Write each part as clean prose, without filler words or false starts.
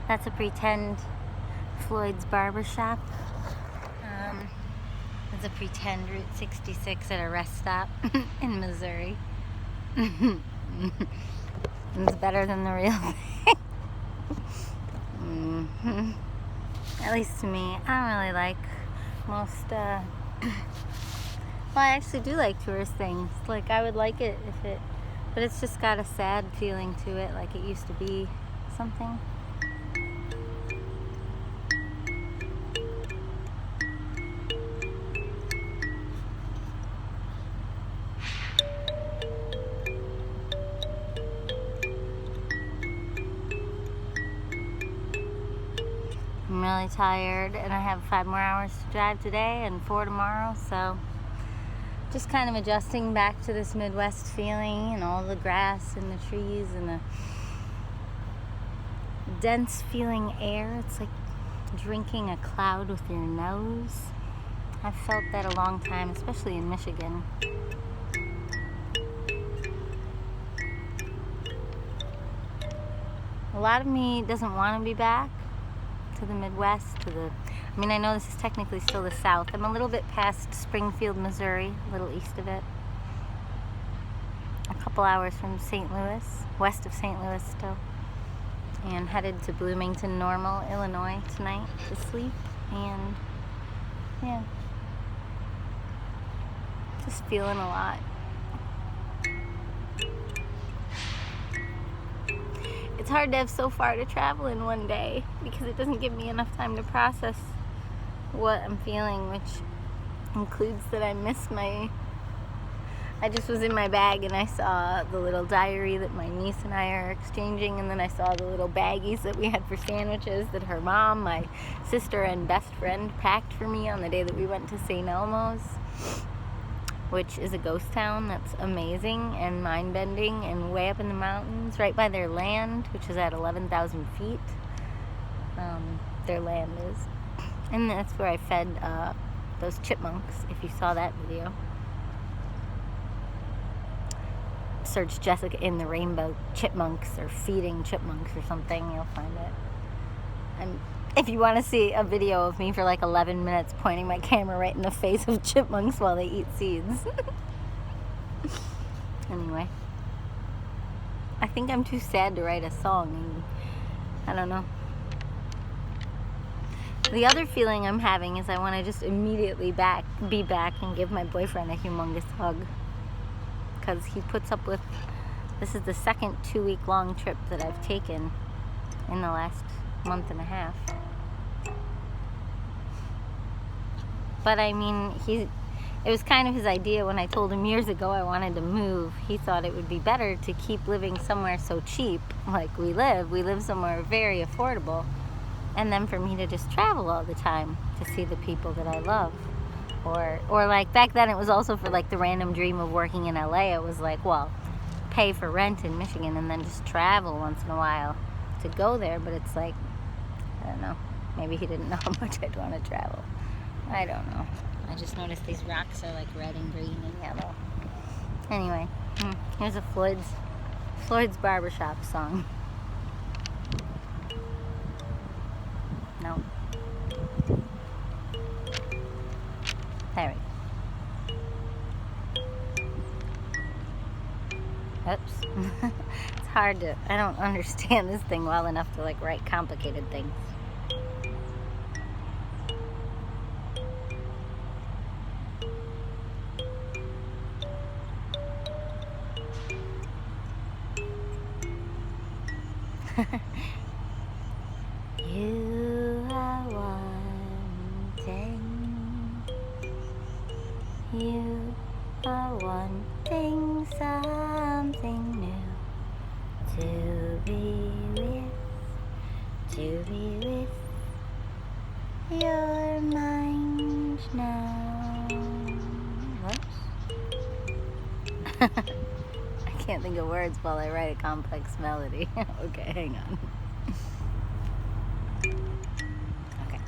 That's a pretend Floyd's barbershop. It's a pretend Route 66 at a rest stop in Missouri. It's better than the real thing. At least to me. I don't really like most, well, I actually do like tourist things. Like, I would like it if it, but it's just got a sad feeling to it, like it used to be something. I'm really tired, and I have 5 more hours to drive today and 4 tomorrow, so just kind of adjusting back to this Midwest feeling and all the grass and the trees and the dense feeling air. It's like drinking a cloud with your nose. I've felt that a long time, especially in Michigan. A lot of me doesn't want to be back to the Midwest, I mean, I know this is technically still the South. I'm a little bit past Springfield, Missouri, a little east of it. A couple hours from St. Louis, west of St. Louis still. And headed to Bloomington Normal, Illinois tonight to sleep. And yeah, just feeling a lot. It's hard to have so far to travel in one day because it doesn't give me enough time to process what I'm feeling, which includes that I just was in my bag and I saw the little diary that my niece and I are exchanging, and then I saw the little baggies that we had for sandwiches that her mom, my sister, and best friend packed for me on the day that we went to St. Elmo's, which is a ghost town that's amazing and mind-bending and way up in the mountains, right by their land, which is at 11,000 feet. Their land is. And that's where I fed those chipmunks, if you saw that video. Search Jessica in the Rainbow Chipmunks or Feeding Chipmunks or something, you'll find it. And if you want to see a video of me for like 11 minutes pointing my camera right in the face of chipmunks while they eat seeds. Anyway, I think I'm too sad to write a song, and I don't know. The other feeling I'm having is I want to just immediately be back and give my boyfriend a humongous hug, because he puts up with, this is the second 2-week-long trip that I've taken in the last month and a half. But I mean, it was kind of his idea when I told him years ago I wanted to move. He thought it would be better to keep living somewhere so cheap like we live somewhere very affordable, and then for me to just travel all the time to see the people that I love. Or like back then it was also for like the random dream of working in LA. It was like, well, pay for rent in Michigan and then just travel once in a while to go there. But it's like, I don't know, maybe he didn't know how much I'd want to travel. I don't know. I just noticed these rocks are like red and green and yellow. Anyway, here's a Floyd's barbershop song. No. There we go. Oops. It's hard to, I don't understand this thing well enough to like write complicated things. You are wanting, you are wanting something new to be with your mind now. Whoops. I can't think of words while I write a complex melody. Okay, hang on. Okay.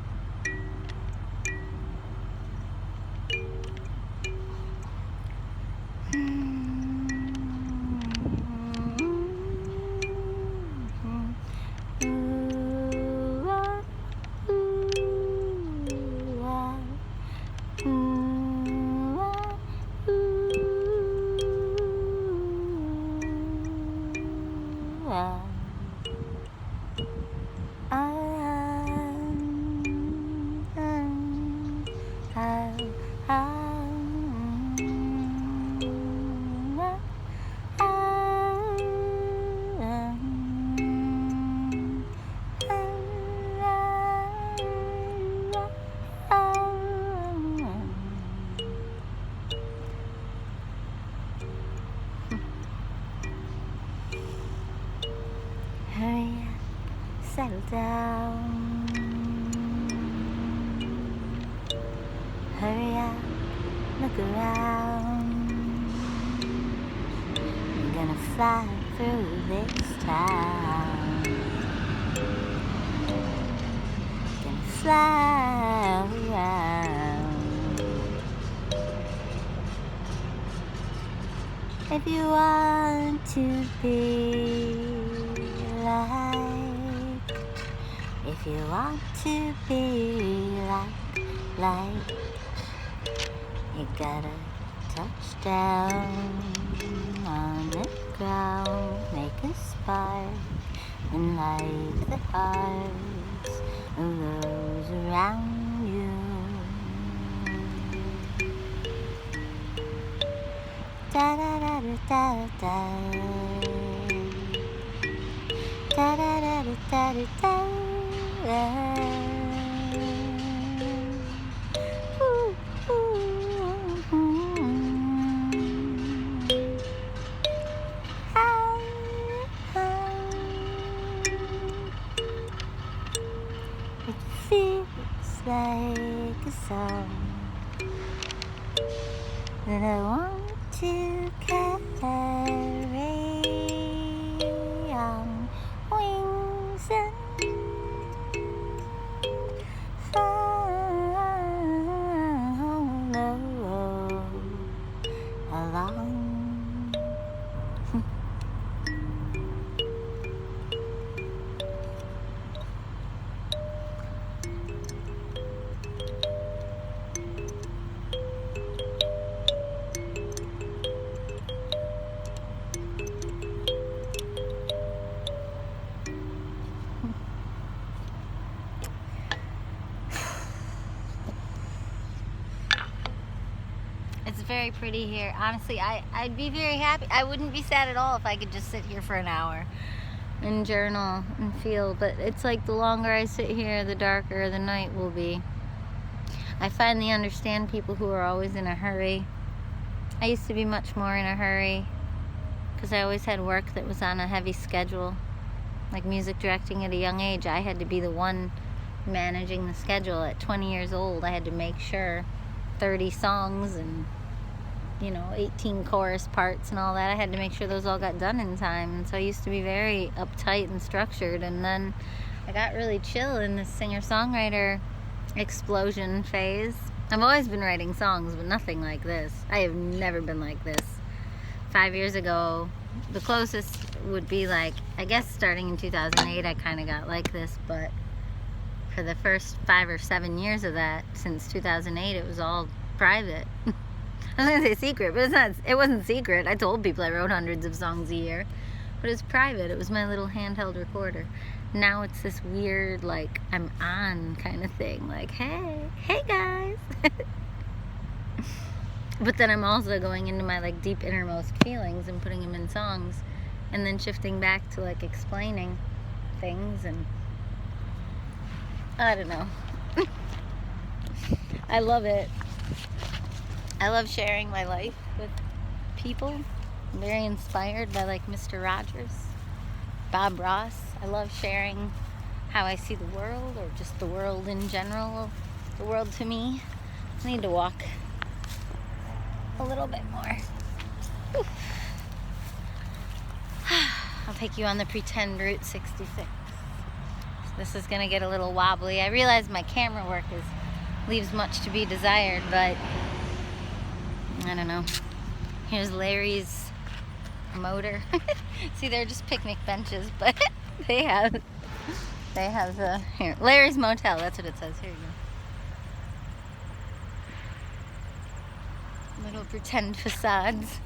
Hurry up, settle down. Hurry up, look around. You're gonna fly through this town. Gonna fly around. If you want to be liked, if you want to be liked, you gotta touch down on the ground, make a spark, and light the hearts of those around you. Da da da da da da. Da da da da da da da. Ooh, ooh, ooh. Ah, ah. It feels like a song that I want to carry on wings and follow along. It's very pretty here. Honestly, I'd be very happy. I wouldn't be sad at all if I could just sit here for an hour and journal and feel, but it's like the longer I sit here, the darker the night will be. I finally understand people who are always in a hurry. I used to be much more in a hurry because I always had work that was on a heavy schedule. Like music directing at a young age, I had to be the one managing the schedule. At 20 years old, I had to make sure 30 songs and 18 chorus parts and all that, I had to make sure those all got done in time. And so I used to be very uptight and structured, and then I got really chill in this singer-songwriter explosion phase. I've always been writing songs, but nothing like this. I have never been like this. 5 years ago, the closest would be like, I guess starting in 2008, I kind of got like this, but for the first 5 or 7 years of that, since 2008, it was all private. I was gonna say secret, but it wasn't secret. I told people I wrote hundreds of songs a year, but it's private. It was my little handheld recorder. Now it's this weird, like, I'm on kind of thing. Like, hey guys. But then I'm also going into my, like, deep innermost feelings and putting them in songs, and then shifting back to, like, explaining things, and I don't know. I love it. I love sharing my life with people. I'm very inspired by, like, Mr. Rogers, Bob Ross. I love sharing how I see the world, or just the world in general, the world to me. I need to walk a little bit more. Whew. I'll take you on the pretend Route 66. This is gonna get a little wobbly. I realize my camera work leaves much to be desired, but I don't know. Here's Larry's motor. See, they're just picnic benches, but they have here, Larry's Motel. That's what it says. Here you go. Little pretend facades.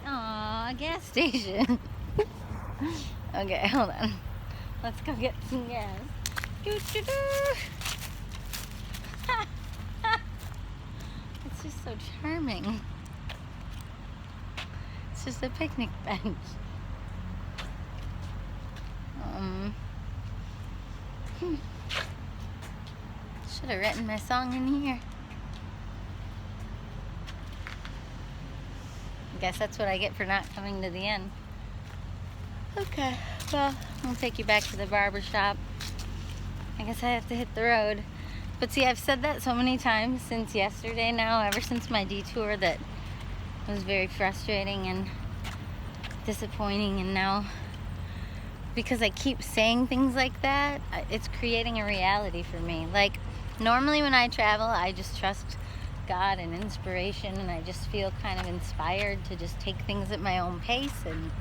Aw, a gas station. Okay, hold on. Let's go get some gas. It's just so charming. It's just a picnic bench. Should have written my song in here. I guess that's what I get for not coming to the end. Okay, well, I'll take you back to the barber shop. I guess I have to hit the road. But see, I've said that so many times since yesterday now, ever since my detour, that was very frustrating and disappointing. And now, because I keep saying things like that, it's creating a reality for me. Like, normally when I travel, I just trust God and inspiration, and I just feel kind of inspired to just take things at my own pace and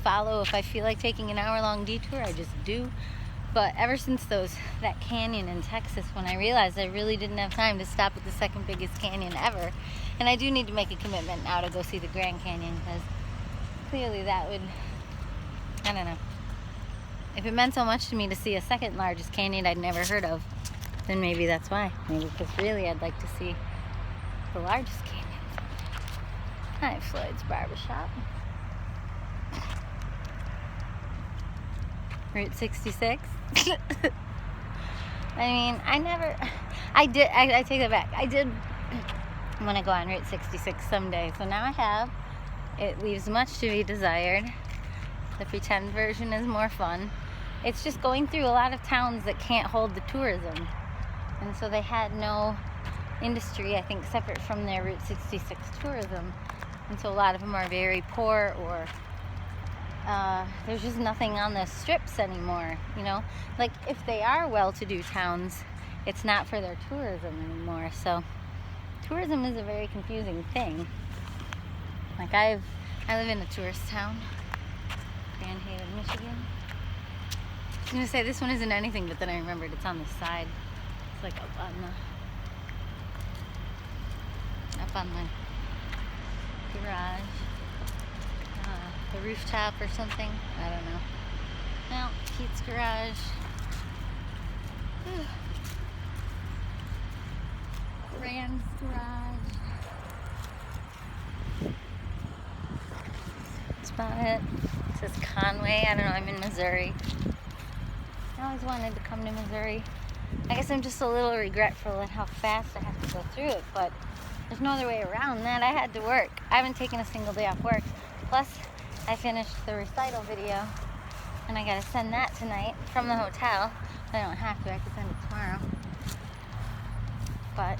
follow. If I feel like taking an hour-long detour, I just do. But ever since that canyon in Texas, when I realized I really didn't have time to stop at the second biggest canyon ever, and I do need to make a commitment now to go see the Grand Canyon, because clearly that would, I don't know, if it meant so much to me to see a second largest canyon I'd never heard of, then maybe that's why. Maybe because really I'd like to see the largest canyon. Hi, Floyd's Barbershop. Route 66. I mean, I take that back. I did want to go on Route 66 someday. So now I have. It leaves much to be desired. The pretend version is more fun. It's just going through a lot of towns that can't hold the tourism. And so they had no industry, I think, separate from their Route 66 tourism. And so a lot of them are very poor, or there's just nothing on the strips anymore, you know? Like, if they are well-to-do towns, it's not for their tourism anymore. So tourism is a very confusing thing. Like, I live in a tourist town, Grand Haven, Michigan. I was gonna say this one isn't anything, but then I remembered it's on the side. It's like up on the garage. The rooftop or something. I don't know. Well, Pete's garage. Rand's garage. That's about it. It says Conway. I don't know. I'm in Missouri. I always wanted to come to Missouri. I guess I'm just a little regretful at how fast I have to go through it, but there's no other way around that. I had to work. I haven't taken a single day off work. Plus, I finished the recital video, and I gotta send that tonight from the hotel. I don't have to. I could send it tomorrow. But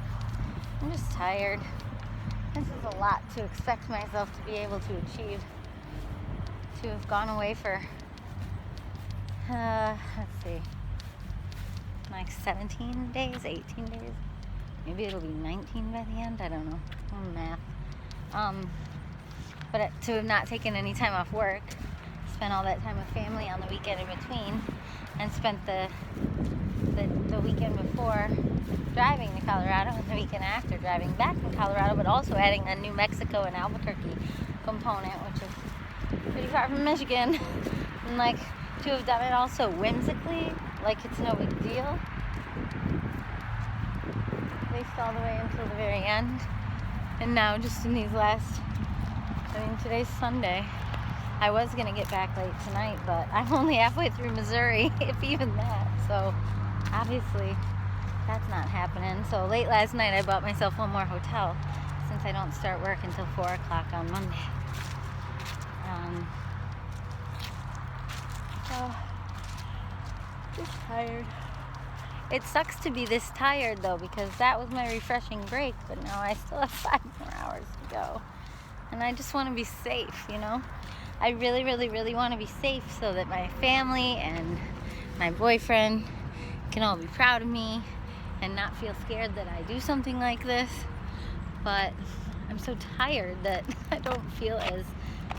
I'm just tired. This is a lot to expect myself to be able to achieve. To have gone away for, let's see, like 17 days, 18 days. Maybe it'll be 19 by the end. I don't know. I'm math. But to have not taken any time off work, spent all that time with family on the weekend in between, and spent the weekend before driving to Colorado and the weekend after driving back from Colorado, but also adding a New Mexico and Albuquerque component, which is pretty far from Michigan. And like, to have done it all so whimsically, like it's no big deal, at least all the way until the very end. And now just in these last, I mean, today's Sunday. I was going to get back late tonight, but I'm only halfway through Missouri, if even that. So, obviously, that's not happening. So, late last night, I bought myself one more hotel, since I don't start work until 4 o'clock on Monday. So, just tired. It sucks to be this tired, though, because that was my refreshing break, but now I still have 5 more hours to go. And I just want to be safe, you know? I really, really, really want to be safe so that my family and my boyfriend can all be proud of me and not feel scared that I do something like this. But I'm so tired that I don't feel as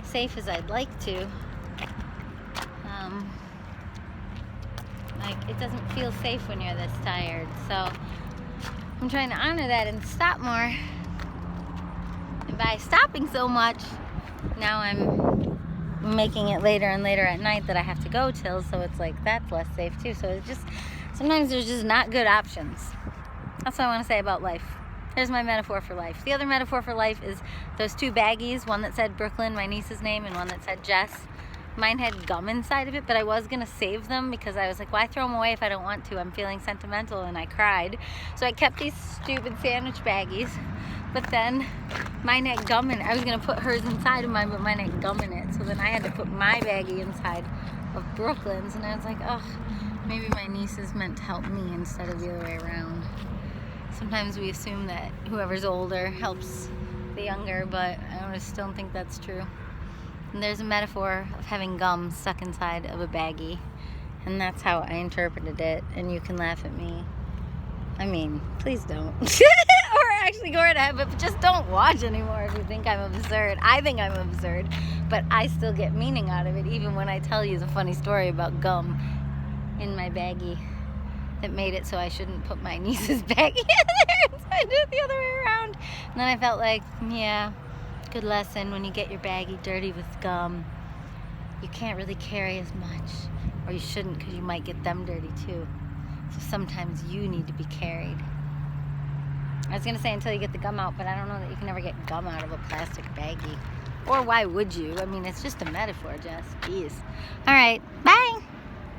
safe as I'd like to. Like, it doesn't feel safe when you're this tired. So I'm trying to honor that and stop more. And by stopping so much, now I'm making it later and later at night that I have to go till, so it's like that's less safe too. So it's just, sometimes there's just not good options. That's what I want to say about life. There's my metaphor for life. The other metaphor for life is those two baggies, one that said Brooklyn, my niece's name, and one that said Jess. Mine had gum inside of it, but I was gonna save them because I was like, why throw them away if I don't want to? I'm feeling sentimental, and I cried. So I kept these stupid sandwich baggies, but then mine had gum in it. I was gonna put hers inside of mine, but mine had gum in it. So then I had to put my baggie inside of Brooklyn's, and I was like, ugh, maybe my nieces meant to help me instead of the other way around. Sometimes we assume that whoever's older helps the younger, but I just don't think that's true. And there's a metaphor of having gum stuck inside of a baggie, and that's how I interpreted it, and you can laugh at me. I mean, please don't. Or actually go right ahead, but just don't watch anymore if you think I'm absurd. I think I'm absurd, but I still get meaning out of it, even when I tell you the funny story about gum in my baggie that made it so I shouldn't put my niece's baggie in there, so I did it the other way around. And then I felt like, yeah, good lesson, when you get your baggie dirty with gum, you can't really carry as much, or you shouldn't, because you might get them dirty too. So sometimes you need to be carried. I was gonna say until you get the gum out, but I don't know that you can ever get gum out of a plastic baggie. Or why would you? I mean, it's just a metaphor, Jess. Jeez. All right, bye.